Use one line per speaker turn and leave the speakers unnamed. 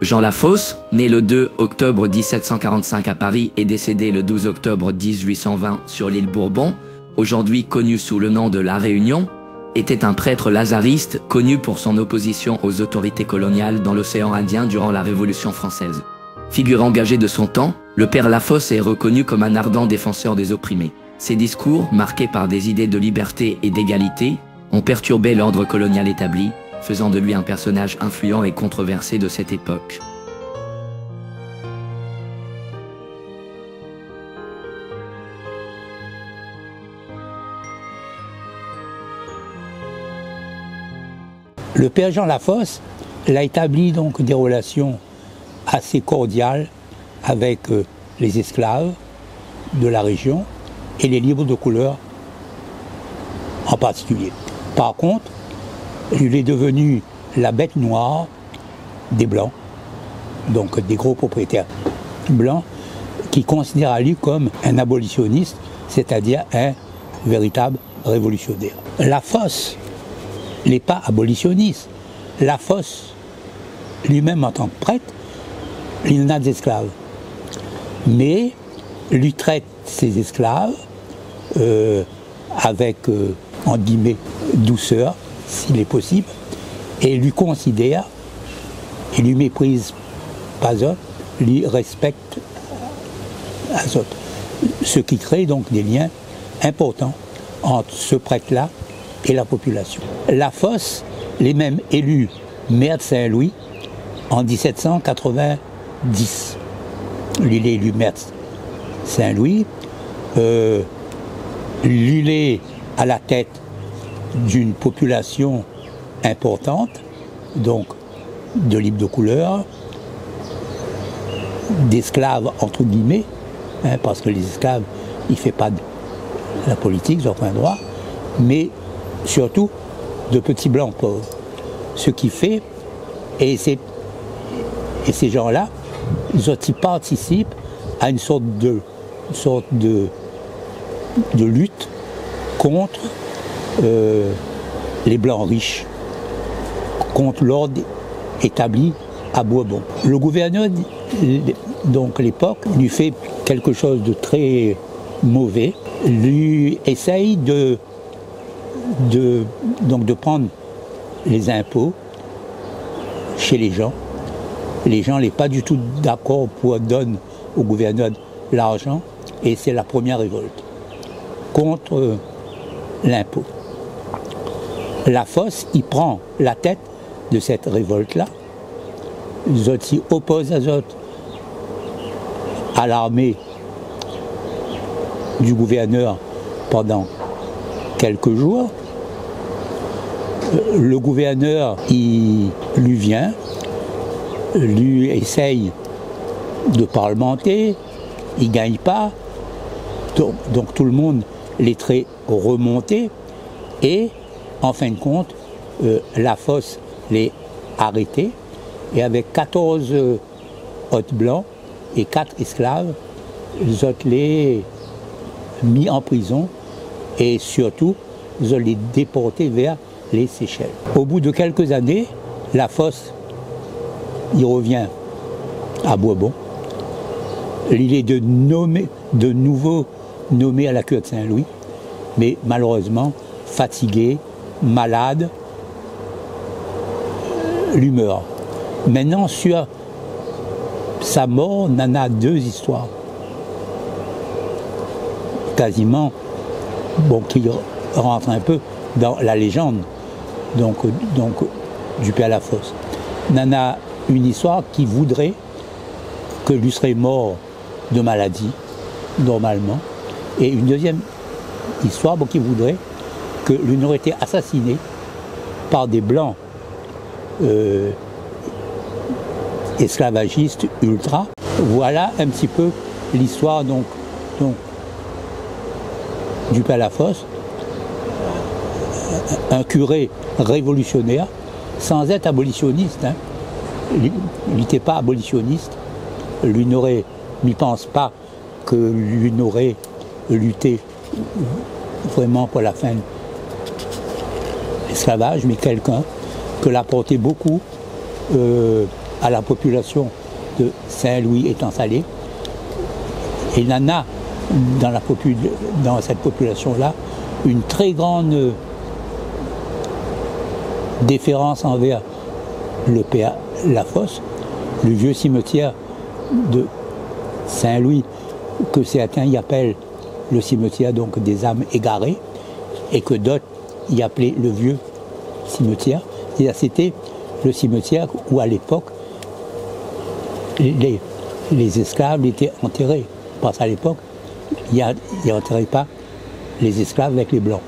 Jean Lafosse, né le 2 octobre 1745 à Paris et décédé le 12 octobre 1820 sur l'île Bourbon, aujourd'hui connu sous le nom de La Réunion, était un prêtre lazariste connu pour son opposition aux autorités coloniales dans l'océan Indien durant la Révolution française. Figure engagée de son temps, le père Lafosse est reconnu comme un ardent défenseur des opprimés. Ses discours, marqués par des idées de liberté et d'égalité, ont perturbé l'ordre colonial établi, faisant de lui un personnage influent et controversé de cette époque.
Le père Jean Lafosse a établi donc des relations assez cordiales avec les esclaves de la région et les libres de couleur en particulier. Par contre, il est devenu la bête noire des Blancs, donc des gros propriétaires blancs, qui considèrent lui comme un abolitionniste, c'est-à-dire un véritable révolutionnaire. Lafosse n'est pas abolitionniste. Lafosse, lui-même en tant que prêtre, il en a des esclaves. Mais lui traite ses esclaves avec, entre guillemets, douceur, s'il est possible, et lui considère, il lui méprise pas autre, lui respecte à autre. Ce qui crée donc des liens importants entre ce prêtre-là et la population. Lafosse l'est même élu maire de Saint-Louis en 1790. Lui, il est élu maire de Saint-Louis. Lui, il est à la tête d'une population importante, donc de libres de couleur, d'esclaves entre guillemets, parce que les esclaves, il ne fait pas de la politique, ils ont un droit, mais surtout de petits blancs pauvres. Ce qui fait, et ces gens-là, ils participent à une sorte de lutte contre les blancs riches, contre l'ordre établi à Bourbon. Le gouverneur, donc l'époque, lui fait quelque chose de très mauvais, lui essaye de prendre les impôts chez les gens. Les gens n'est pas du tout d'accord pour donner au gouverneur l'argent, et c'est la première révolte contre l'impôt. Lafosse, il prend la tête de cette révolte-là. Les autres s'y opposent à l'armée du gouverneur pendant quelques jours. Le gouverneur, il lui vient, lui essaye de parlementer, il ne gagne pas, donc tout le monde les traite remontés, et en fin de compte, Lafosse les arrêté, et avec 14 hôtes blancs et 4 esclaves, ils ont les mis en prison, et surtout, ils ont les déportés vers les Seychelles. Au bout de quelques années, Lafosse, il revient à Bourbon. Il est de nouveau nommé à la cure de Saint-Louis, mais malheureusement, fatigué, malade, lui meurt. Maintenant, sur sa mort, on en a 2 histoires. Quasiment, bon, qui rentrent un peu dans la légende donc du père Lafosse. On en a une histoire qui voudrait que lui serait mort de maladie, normalement, et une deuxième histoire qui voudrait que lui aurait été assassiné par des blancs esclavagistes ultra. Voilà un petit peu l'histoire donc du père Lafosse, un curé révolutionnaire sans être abolitionniste. Il n'était pas abolitionniste. Lui n'aurait, n'y pense pas que lui n'aurait lutté vraiment pour la fin de l'esclavage, mais quelqu'un que l'a porté beaucoup à la population de Saint-Louis-Étang-Salé. Et il y en a dans cette population-là une très grande déférence envers le père Lafosse, le vieux cimetière de Saint-Louis, que certains y appellent le cimetière donc des âmes égarées, et que d'autres y appelaient le vieux cimetière. C'était le cimetière où à l'époque les esclaves étaient enterrés. Parce qu'à l'époque, il n'y enterrait pas les esclaves avec les blancs.